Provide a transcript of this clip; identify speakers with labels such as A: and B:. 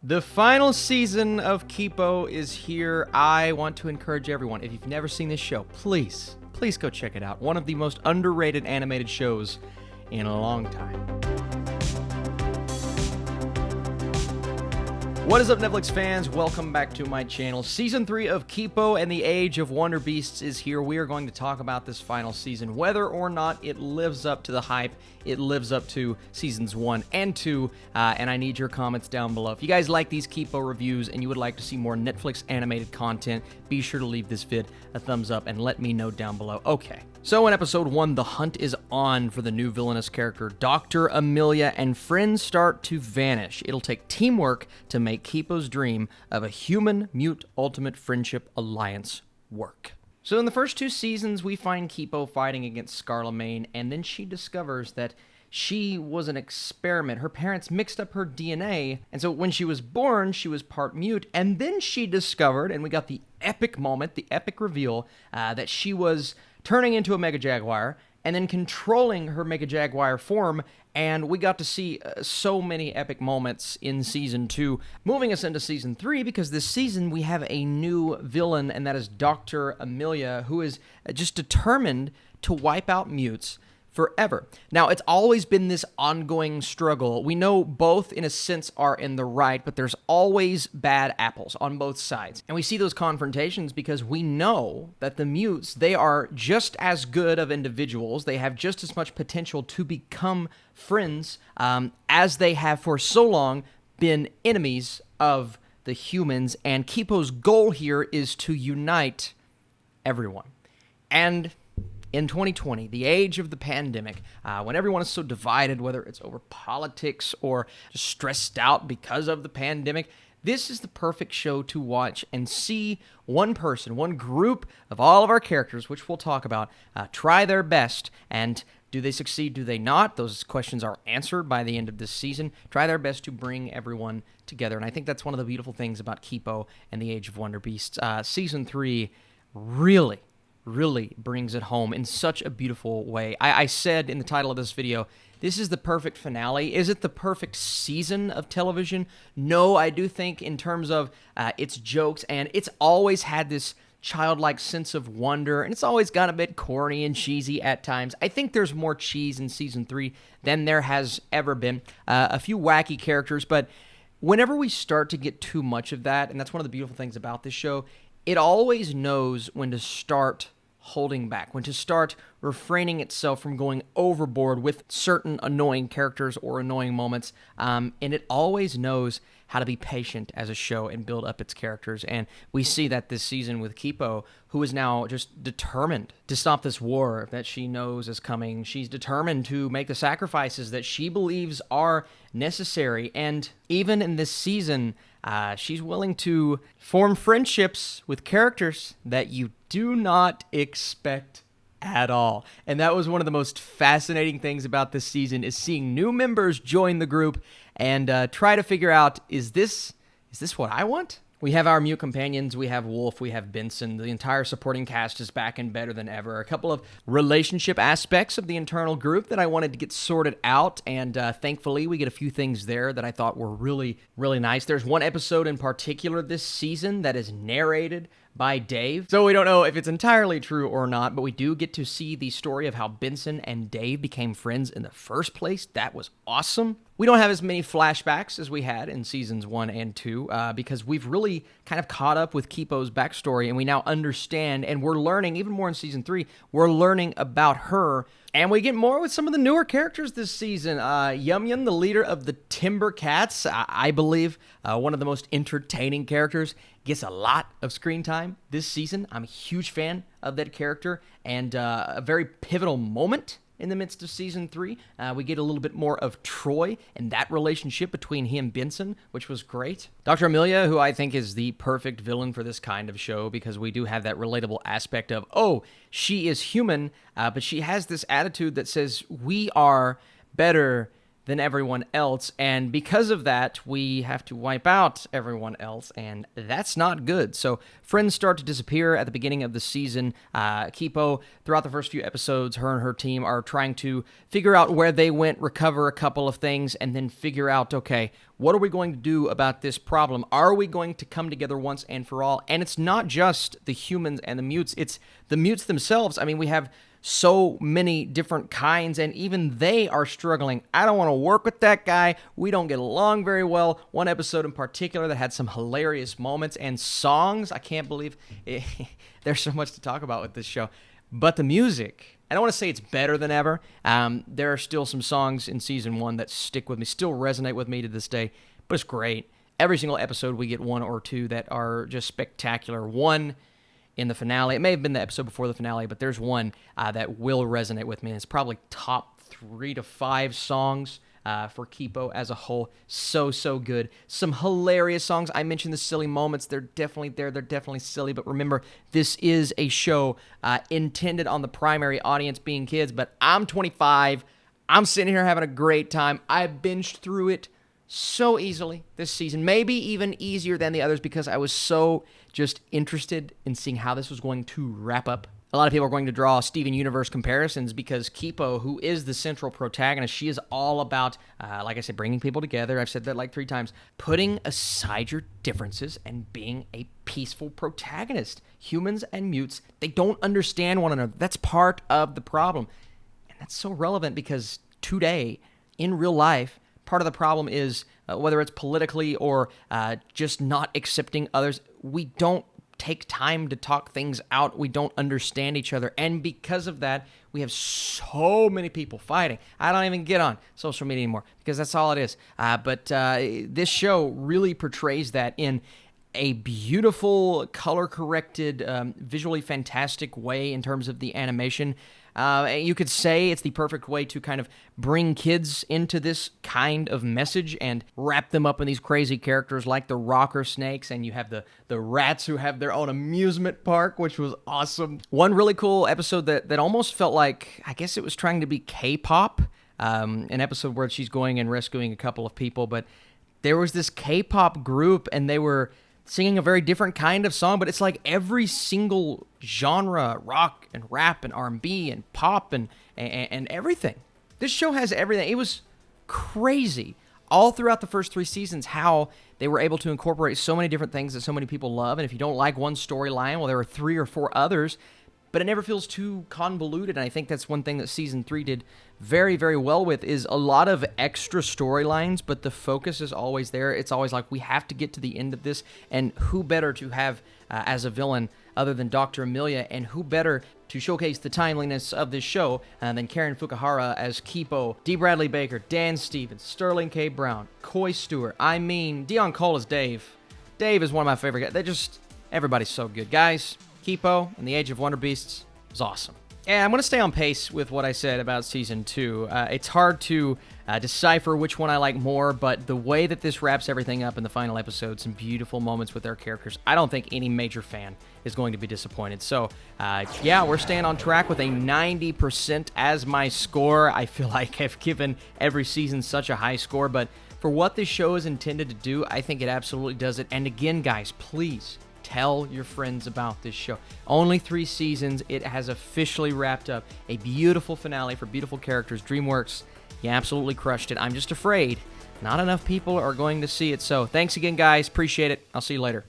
A: The final season of Kipo is here. I want to encourage everyone, if you've never seen this show, please go check it out. One of the most underrated animated shows in a long time. What is up, Netflix fans? Welcome back to my channel. Season 3 of Kipo and the Age of Wonderbeasts is here. We are going to talk about this final season, whether or not it lives up to the hype, it lives up to seasons 1 and 2, and I need your comments down below. If you guys like these Kipo reviews and you would like to see more Netflix animated content, be sure to leave this vid a thumbs up and let me know down below. Okay. So in episode 1, the hunt is on for the new villainous character, Dr. Amelia, and friends start to vanish. It'll take teamwork to make Kipo's dream of a human-mute ultimate friendship alliance work. So in the first 2 seasons, we find Kipo fighting against Scarlemagne, and then she discovers that she was an experiment. Her parents mixed up her DNA, and so when she was born, she was part mute, and then she discovered, and we got the epic moment, the epic reveal, that she was turning into a Mega Jaguar, and then controlling her Mega Jaguar form, and we got to see so many epic moments in Season 2, moving us into Season 3, because this season we have a new villain, and that is Dr. Amelia, who is just determined to wipe out mutes forever. Now, it's always been this ongoing struggle. We know both, in a sense, are in the right, but there's always bad apples on both sides. And we see those confrontations because we know that the mutes, they are just as good of individuals. They have just as much potential to become friends as they have for so long been enemies of the humans. And Kipo's goal here is to unite everyone. And in 2020, the age of the pandemic, when everyone is so divided, whether it's over politics or just stressed out because of the pandemic, this is the perfect show to watch and see one person, one group of all of our characters, which we'll talk about, try their best. And do they succeed? Do they not? Those questions are answered by the end of this season. Try their best to bring everyone together. And I think that's one of the beautiful things about Kipo and the Age of Wonderbeasts. Season 3 really brings it home in such a beautiful way. I said in the title of this video, this is the perfect finale. Is it the perfect season of television? No, I do think in terms of its jokes, and it's always had this childlike sense of wonder, and it's always got a bit corny and cheesy at times. I think there's more cheese in Season 3 than there has ever been. A few wacky characters, but whenever we start to get too much of that, and that's one of the beautiful things about this show, it always knows when to start holding back, when to start refraining itself from going overboard with certain annoying characters or annoying moments, and it always knows how to be patient as a show and build up its characters. And we see that this season with Kipo, who is now just determined to stop this war that she knows is coming. She's determined to make the sacrifices that she believes are necessary, and even in this season, she's willing to form friendships with characters that you do not expect at all. And that was one of the most fascinating things about this season, is seeing new members join the group and try to figure out, is this what I want? We have our mute companions, we have Wolf, we have Benson. The entire supporting cast is back and better than ever. A couple of relationship aspects of the internal group that I wanted to get sorted out, and thankfully we get a few things there that I thought were really nice. There's one episode in particular this season that is narrated by Dave. So we don't know if it's entirely true or not, but we do get to see the story of how Benson and Dave became friends in the first place. That was awesome. We don't have as many flashbacks as we had in seasons 1 and 2 because we've really kind of caught up with Kipo's backstory, and we now understand, and we're learning, even more in season 3, we're learning about her. And we get more with some of the newer characters this season. Yum Yum, the leader of the Timber Cats, I believe one of the most entertaining characters, gets a lot of screen time this season. I'm a huge fan of that character, and a very pivotal moment in the midst of season 3. We get a little bit more of Troy and that relationship between he and Benson, which was great. Dr. Amelia, who I think is the perfect villain for this kind of show, because we do have that relatable aspect of, oh, she is human, but she has this attitude that says we are better than everyone else, and because of that, we have to wipe out everyone else, and that's not good. So friends start to disappear at the beginning of the season. Kipo, throughout the first few episodes, her and her team are trying to figure out where they went, recover a couple of things, and then figure out, okay, What are we going to do about this problem? Are we going to come together once and for all? And it's not just the humans and the mutes, it's the mutes themselves. I mean, we have so many different kinds, and even they are struggling. I don't want to work with that guy. We don't get along very well. One episode in particular that had some hilarious moments and songs. I can't believe it. There's so much to talk about with this show. But the music, I don't want to say it's better than ever. There are still some songs in season 1 that stick with me, still resonate with me to this day, but it's great. Every single episode we get 1 or 2 that are just spectacular. One in the finale, it may have been the episode before the finale, but there's one that will resonate with me, and it's probably top 3 to 5 songs for Kipo as a whole. So good. Some hilarious songs. I mentioned the silly moments. They're definitely there. They're definitely silly, but remember, this is a show intended on the primary audience being kids, but I'm 25. I'm sitting here having a great time. I binged through it so easily this season, maybe even easier than the others, because I was so just interested in seeing how this was going to wrap up. A lot of people are going to draw Steven Universe comparisons because Kipo, who is the central protagonist, she is all about, like I said, bringing people together. I've said that like 3 times. Putting aside your differences and being a peaceful protagonist. Humans and mutes, they don't understand one another. That's part of the problem. And that's so relevant because today, in real life, part of the problem is, whether it's politically or just not accepting others, we don't take time to talk things out. We don't understand each other. And because of that, we have so many people fighting. I don't even get on social media anymore because that's all it is. But this show really portrays that in a beautiful, color-corrected, visually fantastic way in terms of the animation. You could say it's the perfect way to kind of bring kids into this kind of message and wrap them up in these crazy characters like the rocker snakes, and you have the rats who have their own amusement park, which was awesome. One really cool episode that almost felt like, I guess it was trying to be K-pop, an episode where she's going and rescuing a couple of people, but there was this K-pop group, and they were singing a very different kind of song, but it's like every single genre, rock and rap and R&B and pop and everything. This show has everything. It was crazy all throughout the first 3 seasons how they were able to incorporate so many different things that so many people love. And if you don't like one storyline, well, there are 3 or 4 others, but it never feels too convoluted. And I think that's one thing that season 3 did very, very well with, is a lot of extra storylines, but the focus is always there. It's always like, we have to get to the end of this, and who better to have as a villain other than Dr. Amelia, and who better to showcase the timeliness of this show than Karen Fukuhara as Kipo, D. Bradley Baker, Dan Stevens, Sterling K. Brown, Coy Stewart. I mean, Dion Cole is Dave. Dave is one of my favorite guys. Everybody's so good. Guys, Kipo and the Age of Wonderbeasts is awesome. And I'm going to stay on pace with what I said about Season 2. It's hard to decipher which one I like more, but the way that this wraps everything up in the final episode, some beautiful moments with their characters, I don't think any major fan is going to be disappointed. So, yeah, we're staying on track with a 90% as my score. I feel like I've given every season such a high score, but for what this show is intended to do, I think it absolutely does it. And again, guys, please tell your friends about this show. Only 3 seasons. It has officially wrapped up. A beautiful finale for beautiful characters. DreamWorks, you absolutely crushed it. I'm just afraid not enough people are going to see it. So thanks again, guys. Appreciate it. I'll see you later.